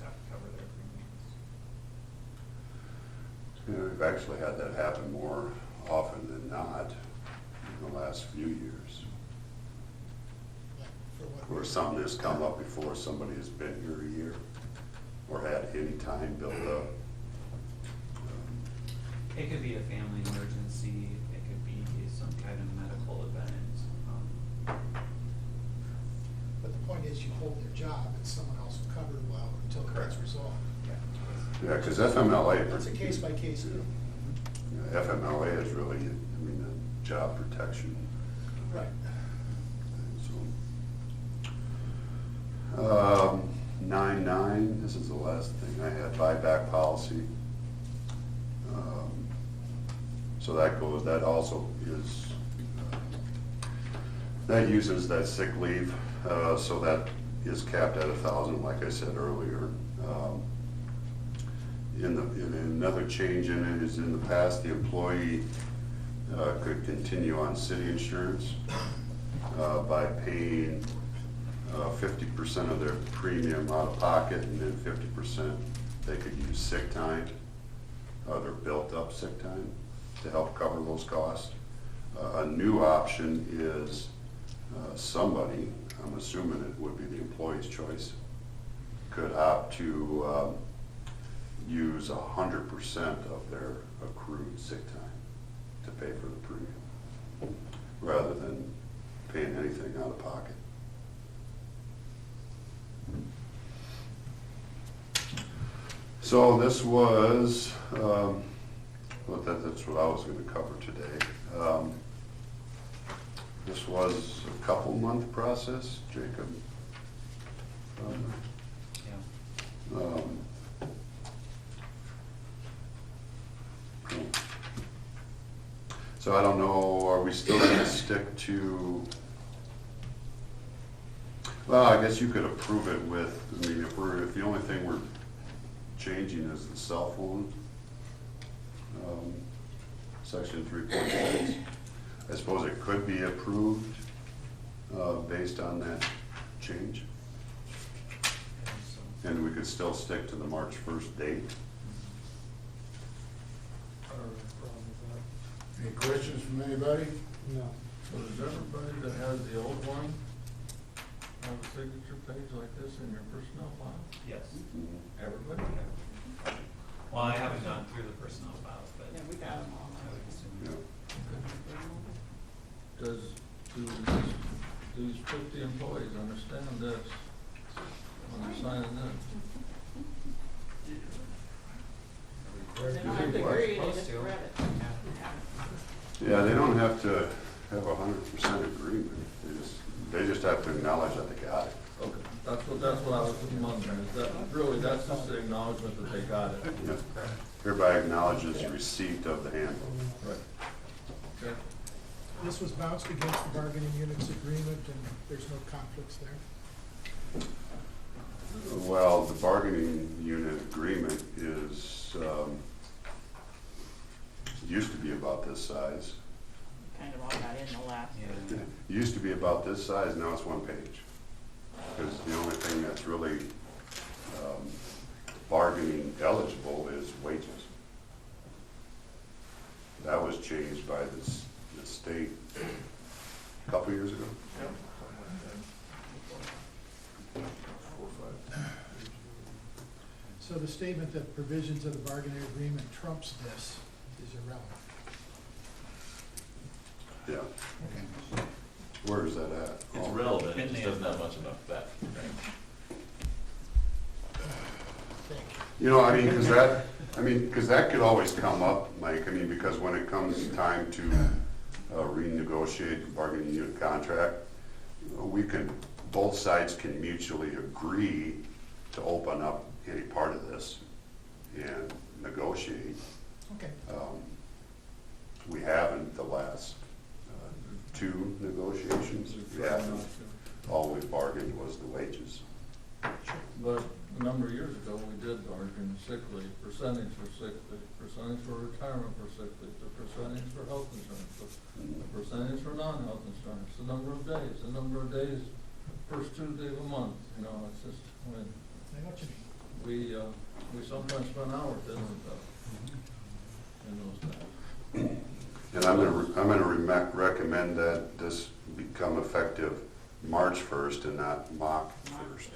have to cover their premiums. You know, we've actually had that happen more often than not in the last few years. For what Where reason? something has come up before somebody has been here a year or had any time built up. It could be a family emergency, it could be some kind of medical event. But the point is, you hold their job and someone else will cover it well until it gets Correct. resolved. Yeah, because FMLA. It's a case-by-case deal. Yeah, FMLA is really, I mean, a job protection. Right. So, 9.9, this is the last thing I had, buyback policy. So that also is, that uses that sick leave, so that is capped at 1,000, like I said earlier. Another change in it is in the past, the employee could continue on city insurance by paying 50% of their premium out of pocket, and then 50% they could use sick time, their built-up sick time, to help cover those costs. A new option is somebody, I'm assuming it would be the employee's choice, could opt to use 100% of their accrued sick time to pay for the premium, rather than paying anything out of pocket. So this was, that's what I was going to cover today. This was a couple-month process, Jacob. Yeah. So I don't know, are we still going to stick to, well, I guess you could approve it with, I mean, if the only thing we're changing is the cell phone, section 3.6, I suppose it could be approved based on that change. And we could still stick to the March 1st date. Any questions from anybody? No. So does everybody that has the old one have a signature page like this in your personnel file? Yes. Everybody? Well, I haven't gone through the personnel files, but. Yeah, we got them all. I would assume. Yeah. Do these 50 employees understand this when they're signing in? They don't have to agree, they just read it. Yeah, they don't have to have 100% agreement, they just have to acknowledge that they got it. Okay, that's what I was wondering, is that really, that's just the acknowledgement that they got it? Yeah. Hereby acknowledges receipt of the handbook. Right. Okay. This was bounced against the bargaining units agreement, and there's no conflicts there. Well, the bargaining unit agreement is, used to be about this size. Kind of all got in the last. Yeah. It used to be about this size, now it's one page. Because the only thing that's really bargaining eligible is wages. That was changed by the state a couple years ago. So the statement that provisions of the bargaining agreement trumps this is irrelevant. Yeah. Where is that at? It's Oh. relevant, it In just the- doesn't have much about that. Thank You know, I mean, because that could always come up, Mike, I mean, because when it comes time to renegotiate the bargaining unit contract, both sides can mutually agree to open up any part of this and negotiate. you. Okay. We haven't the last two negotiations. We haven't. All we bargained was the wages. But a number of years ago, we did bargain sick leave, percentage for sick leave, percentage for retirement for sick leave, the percentage for health insurance, the percentage for non-health insurance, the number of days, first Tuesday of a month, you know, it's just, I mean, I know what you mean. we sometimes spend hours doing stuff in those times. And I'm gonna recommend that this become effective March 1st and not Mach 1st.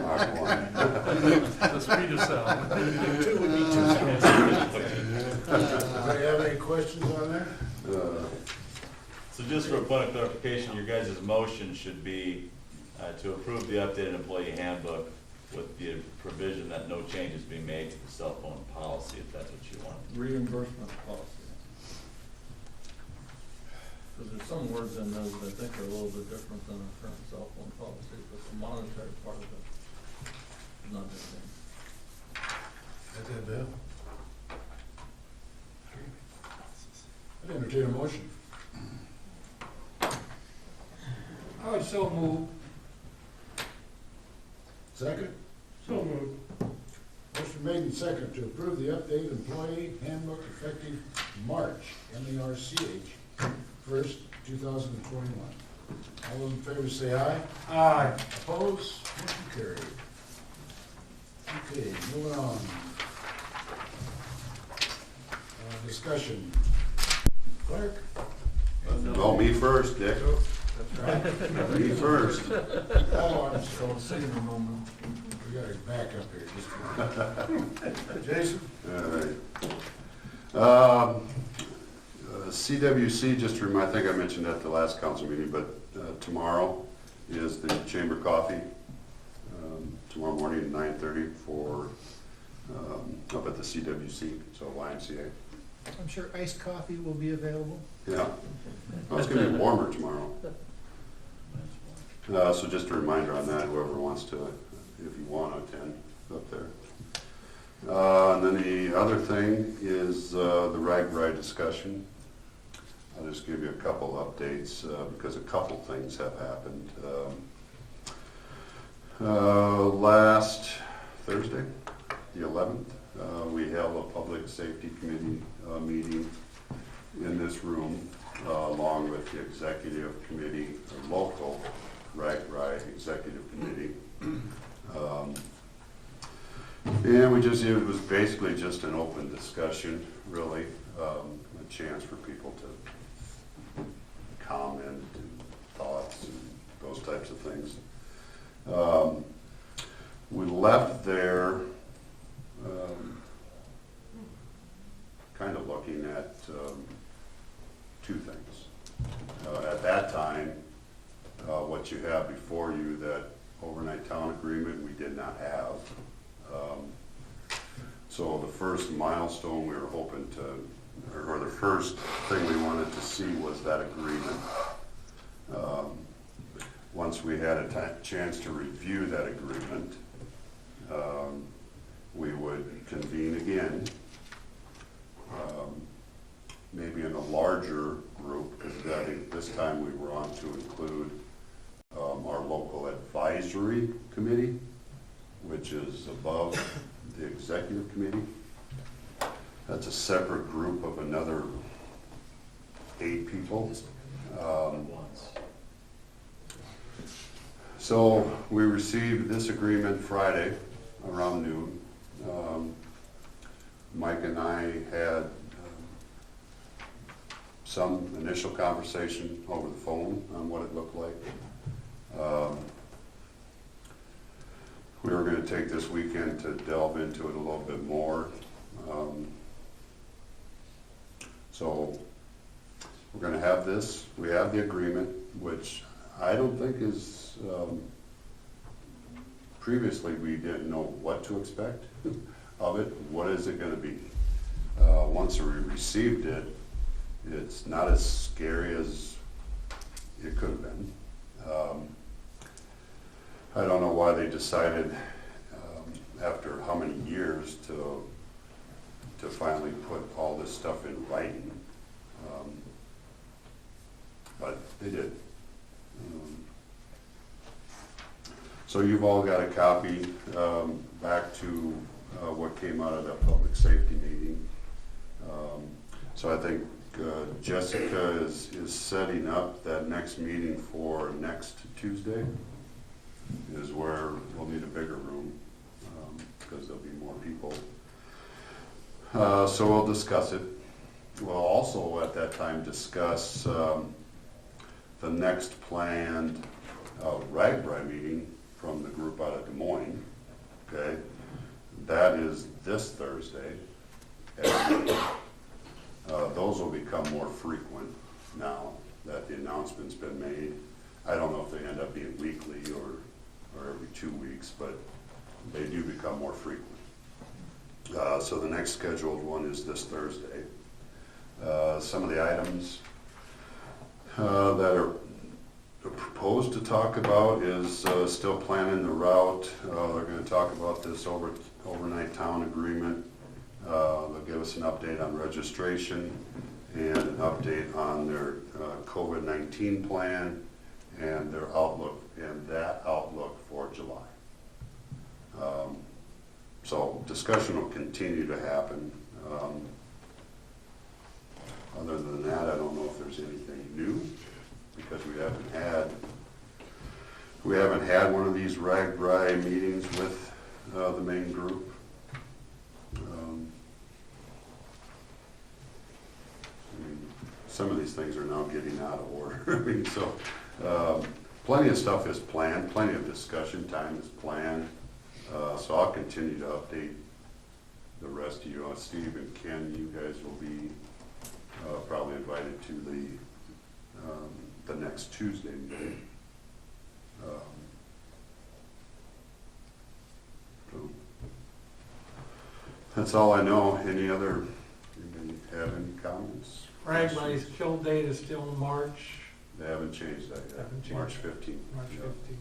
Mach 1. The speed of sound. Two would be too fast. Anybody have any questions on that? So just for a point of clarification, your guys' motion should be to approve the updated employee handbook with the provision that no changes be made to the cell phone policy, if that's what you want. Reimbursement policy. Because there's some words in those that I think are a little bit different than our current cell phone policy, but the monetary part of it is not the same. Got that, Bill? I'd entertain a motion. I would so move. Second? So moved. Motion made and second to approve the updated employee handbook effective March, M-A-R-C-H, 1st, 2021. All those in favor say aye. Aye. Opposed? Motion carried. Okay, moving on. Discussion. Clerk? No, me first, Dick. That's right. Me first. Oh, I'm sorry. Don't say in a moment. We gotta back up here just a minute. Jason? All right. CWC, just to remind, I think I mentioned at the last council meeting, but tomorrow is the chamber coffee. Tomorrow morning at 9:30 for, up at the CWC, so YMCA. I'm sure iced coffee will be available. Yeah. Well, it's gonna be warmer tomorrow. So just a reminder on that, whoever wants to, if you want to attend up there. And then the other thing is the RAG discussion. I'll just give you a couple updates because a couple things have happened. Last Thursday, the 11th, we held a public safety committee meeting in this room along with the executive committee, the local RAG executive committee. And it was basically just an open discussion, really, a chance for people to comment and thoughts and those types of things. We left there kind of looking at two things. At that time, what you have before you, that overnight town agreement, we did not have. So the first milestone we were hoping to, or the first thing we wanted to see was that agreement. Once we had a chance to review that agreement, we would convene again, maybe in a larger group, because I think this time we were on to include our local advisory committee, which is above the executive committee. That's a separate group of another 8 people. So we received this agreement Friday around noon. Mike and I had some initial conversation over the phone on what it looked like. We were going to take this weekend to delve into it a little bit more. So we're going to have this. We have the agreement, which I don't think is, previously we didn't know what to expect of it. What is it going to be? Once we received it, it's not as scary as it could have been. I don't know why they decided after how many years to finally put all this stuff in writing, but they did. So you've all got a copy back to what came out of that public safety meeting. So I think Jessica is setting up that next meeting for next Tuesday, is where we'll need a bigger room, because there'll be more people. So we'll discuss it. We'll also at that time discuss the next planned RAGBRAI meeting from the group out of Des Moines, okay? That is this Thursday. And, those will become more frequent now that the announcement's been made. I don't know if they end up being weekly or every 2 weeks, but they do become more frequent. So the next scheduled one is this Thursday. Some of the items that are proposed to talk about is still planning the route. They're going to talk about this overnight town agreement. They'll give us an update on registration and an update on their COVID-19 plan and their outlook, and that outlook for July. So discussion will continue to happen. Other than that, I don't know if there's anything new, because we haven't had one of these RAGBRAI meetings with the main group. I mean, some of these things are now getting out of order. I mean, so plenty of stuff is planned, plenty of discussion time is planned. So I'll continue to update the rest of you. Steve and Ken, you guys will be probably invited to the next Tuesday meeting. So that's all I know. Anybody have any comments? RAGBRAI's kill date is still in March, They haven't changed that yet. Haven't changed. March 15th. March Yeah. 15th.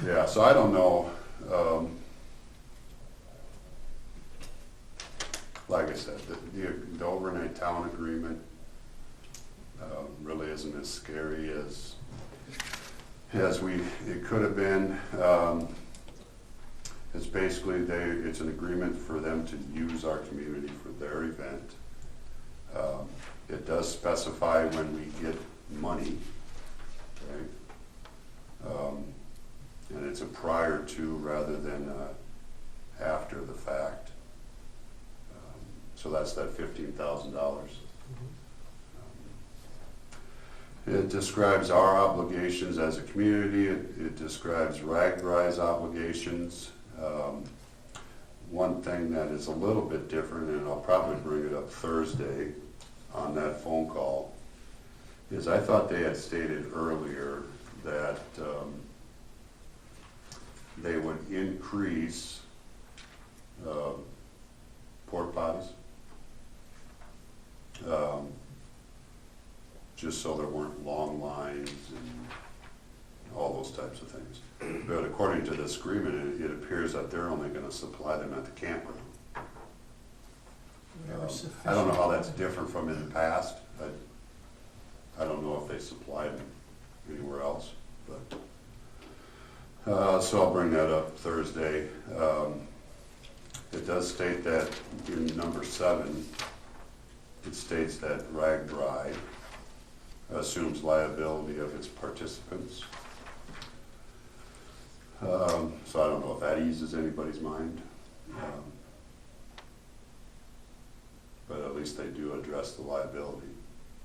Yeah, so I don't know. Like I said, the overnight town agreement really isn't as scary as it could have been. It's basically it's an agreement for them to use our community for their event. It does specify when we get money, right? And it's a prior to rather than after the fact. So that's that $15,000. It describes our obligations as a community. It describes RAGBRAI's obligations. One thing that is a little bit different, and I'll probably bring it up Thursday on that phone call, is I thought they had stated earlier that they would increase porta potties, just so there weren't long lines and all those types of things. But according to this agreement, it appears that they're only going to supply them at the campground. Whatever's I don't know how that's sufficient. different from in the past. I don't know if they supplied them anywhere else, but so I'll bring that up Thursday. It does state that in number 7, it states that RAGBRAI assumes liability of its participants. So I don't know if that eases anybody's mind. But at least they do address the liability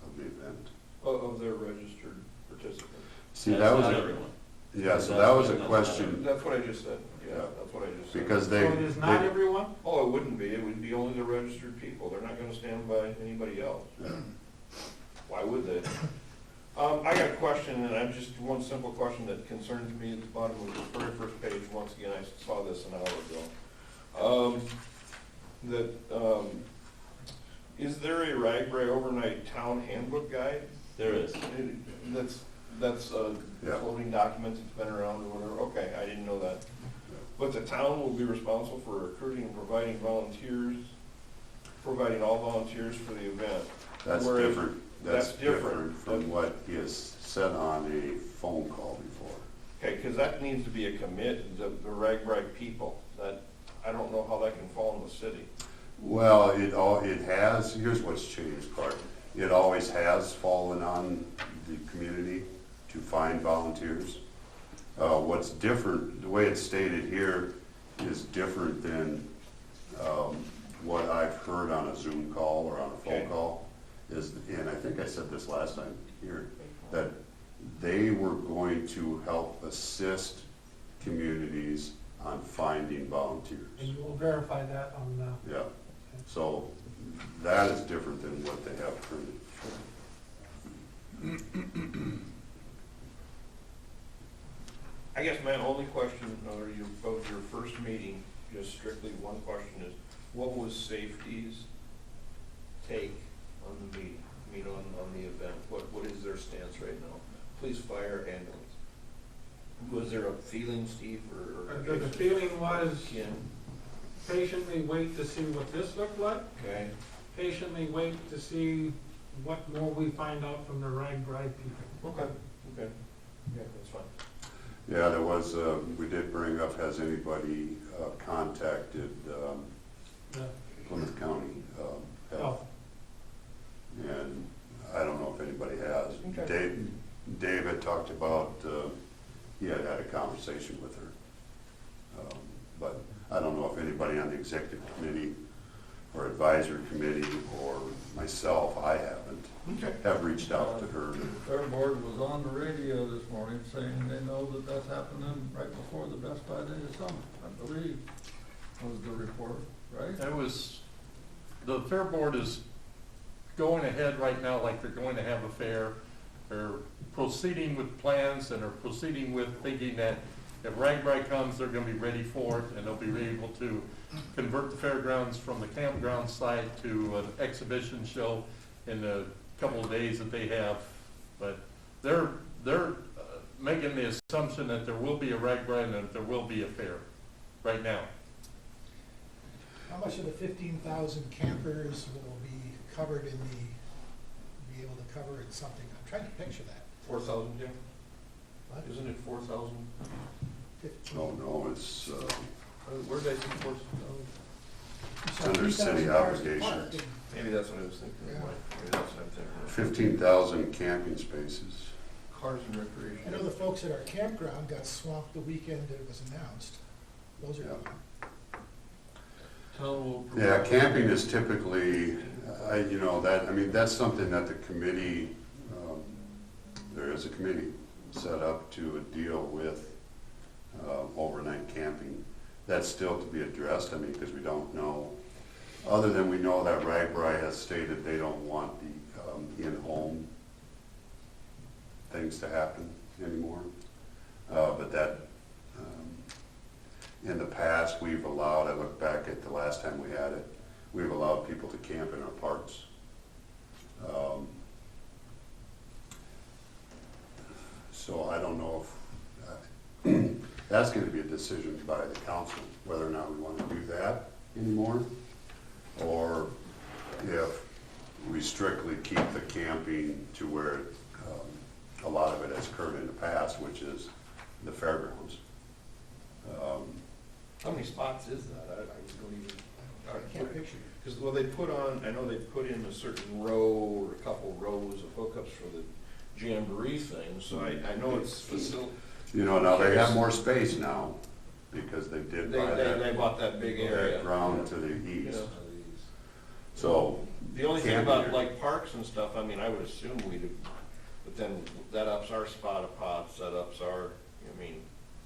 of the event. Of their registered participants. See, That's that was not a, everyone. yeah, so that was a That's not question, That's what I just said, yeah, Yeah. that's what I just said. because So they, it is not they- everyone? Oh, it wouldn't be, it would be only the registered people, they're not gonna stand by anybody else. Why would they? I got a question, and I'm just, one simple question that concerns me at the bottom of the very first page, once again, I saw this an hour ago. Is there a RAGBRAI overnight town handbook guide? There is. That's a Yeah. floating document that's been around or whatever, okay, I didn't know that. But the town will be responsible for recruiting and providing volunteers, providing all volunteers for the event. that's Whereas- different, that's that's different. different from what he has said on a phone call before. Okay, because that needs to be a commit, the RAGBRAI people, that, I don't know how that can fall in the city. Well, it has, here's what's changed, Clark. It always has fallen on the community to find volunteers. What's different, the way it's stated here is different than what I've heard on a Zoom call or on a phone Okay. call, is, and I think I said this last time here, that they were going to help assist communities on finding volunteers. And you will verify that on, Yeah, so that is different than what they have currently. I guess my only question, or you, about your first meeting, just strictly one question is, what was safety's take on the meeting? I mean, on the event, what is their stance right now? Police, fire, ambulance. Was there a feeling, Steve, or? the feeling was Ken? patiently wait to see what this looked like, Okay, patiently wait to see what more we find out from the RAGBRAI people. okay, yeah, that's fine. Yeah, there was, we did bring up, has anybody contacted Yeah. Plymouth County Health? Health. And I don't know if anybody has. Okay. Dave had talked about, he had had a conversation with her. But I don't know if anybody on the executive committee or advisory committee or myself, I haven't, Okay. have reached out to her. The Fair Board was on the radio this morning saying they know that that's happening right before the Best Buy Day of Summer, I believe, was the report, right? That was, the Fair Board is going ahead right now like they're going to have a fair. They're proceeding with plans and are proceeding with thinking that if RAGBRAI comes, they're gonna be ready for it and they'll be able to convert the fairgrounds from the campground site to an exhibition show in the couple of days that they have. But they're making the assumption that there will be a RAGBRAI and that there will be a fair right now. How much of the 15,000 campers will be covered in be able to cover in something? I'm trying to picture that. 4,000, Jim? What? Isn't it 4,000? 15. Oh, no, it's, Where did I see 4,000? You saw Under 3,000 city cars obligations. parked in- Maybe that's what I was thinking, Yeah. maybe that's what I'm thinking. 15,000 camping spaces. Cars and recreation. I know the folks at our campground got swamped the weekend it was announced. Those are Yeah. gone. Town will Yeah, provide- camping is typically, that's something that the committee, there is a committee set up to deal with overnight camping. That's still to be addressed, because we don't know, other than we know that RAGBRAI has stated they don't want the in-home things to happen anymore. But that, in the past, we've allowed, I look back at the last time we had it, we've allowed people to camp in our parks. So I don't know if, that's gonna be a decision by the council, whether or not we wanna do that anymore, or if we strictly keep the camping to where a lot of it has occurred in the past, which is the fairgrounds. How many spots is that? I don't even. I can't picture it. Because, well, they put on, I know they put in a certain row or a couple rows of hookups for the jamboree thing, so I know it's Now they have more space now, because they did buy they that, bought that big area. that ground to the east. Yeah. So, The only thing Camping about here. like parks and stuff, I mean, I would assume we'd, but then that ups our spot pots, that ups our,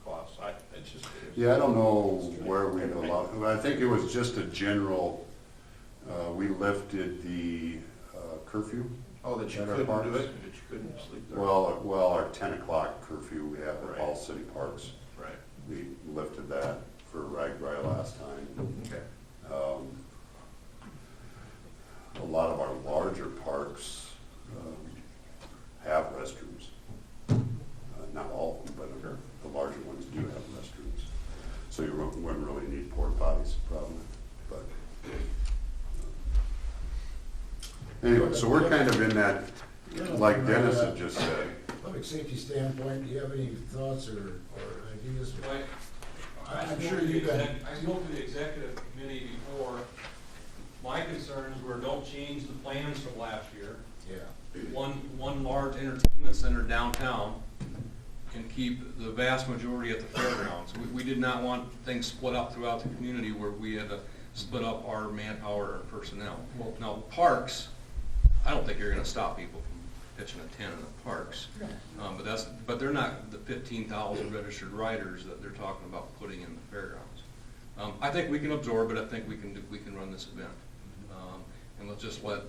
costs. It's just. yeah, I don't know where we allow, I think it was just a general, we lifted the curfew. Oh, that you At our couldn't do parks? it, that you couldn't sleep there? Well, our 10 o'clock curfew we have at all Right. city parks. Right, We lifted that for RAGBRAI last time. okay. A lot of our larger parks have restrooms. Not all of them, but the larger ones do have restrooms. So you wouldn't really need porta potties, probably. But anyway, so we're kind of in that, like Dennis had just said. Public safety standpoint, do you have any thoughts or ideas? I'm sure you got. I spoke to the executive committee before, My concerns were don't change the plans from last year. Yeah. One large entertainment center downtown and keep the vast majority at the fairgrounds. We did not want things split up throughout the community where we had to split up our manpower or personnel. Now, parks, I don't think you're gonna stop people from pitching a tent in the parks. But they're not the 15,000 registered riders that they're talking about putting in the fairgrounds. I think we can absorb it. I think we can run this event. And let's just let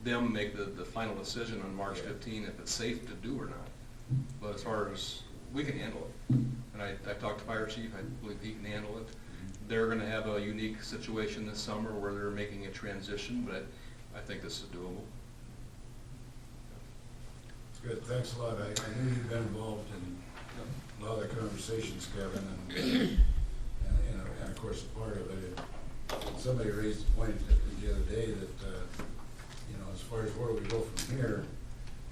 them make the final decision on March 15 if it's safe to do or not. But as far as, we can handle it. And I talked to Fire Chief, I believe he can handle it. They're gonna have a unique situation this summer where they're making a transition, but I think this is doable. Good, thanks a lot. I knew you've been involved in a lot of the conversations, Kevin, and of course, part of it, somebody raised the point the other day that, as far as where we go from here,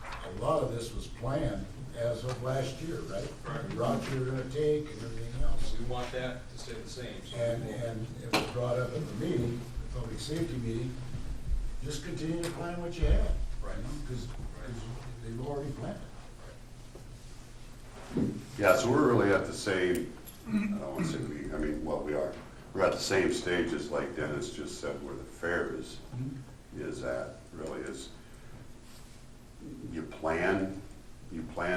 a lot of this was planned as of last year, right? Right. The routes you were gonna take and everything else. We want that to stay the same. So And it was brought up at the meeting, the public safety meeting, just continue to plan what you had. Right. Because they've already planned it. Yeah, so we're really at the same, I don't want to say we, I mean, well, we are. We're at the same stages like Dennis just said, where the fair is at, really is. You plan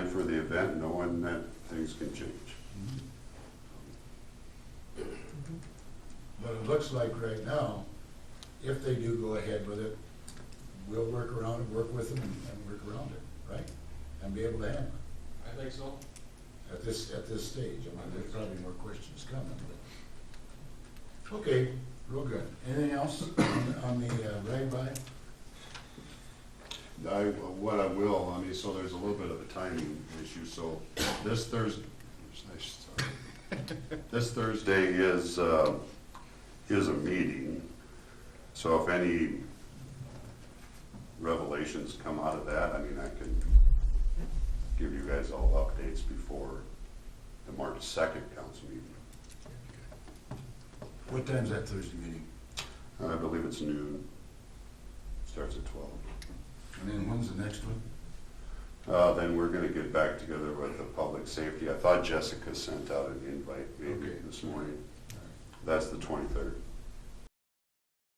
for the event knowing that things can change. But it looks like right now, if they do go ahead with it, we'll work around it, work with them and work around it, right? And be able to handle it I think so. at this stage. I mean, there's probably more questions coming, but. Okay, real good. Anything else on the rag buy? What I will, I mean, so there's a little bit of a timing issue, so this Thursday, this Thursday is a meeting, so if any revelations come out of that, I mean, I can give you guys all updates before the March 2nd council meeting. What time's that Thursday meeting? I believe it's noon, starts at 12. And then when's the next one? Then we're gonna get back together with the public safety. I thought Jessica sent out an invite maybe Okay. this morning. That's the 23rd.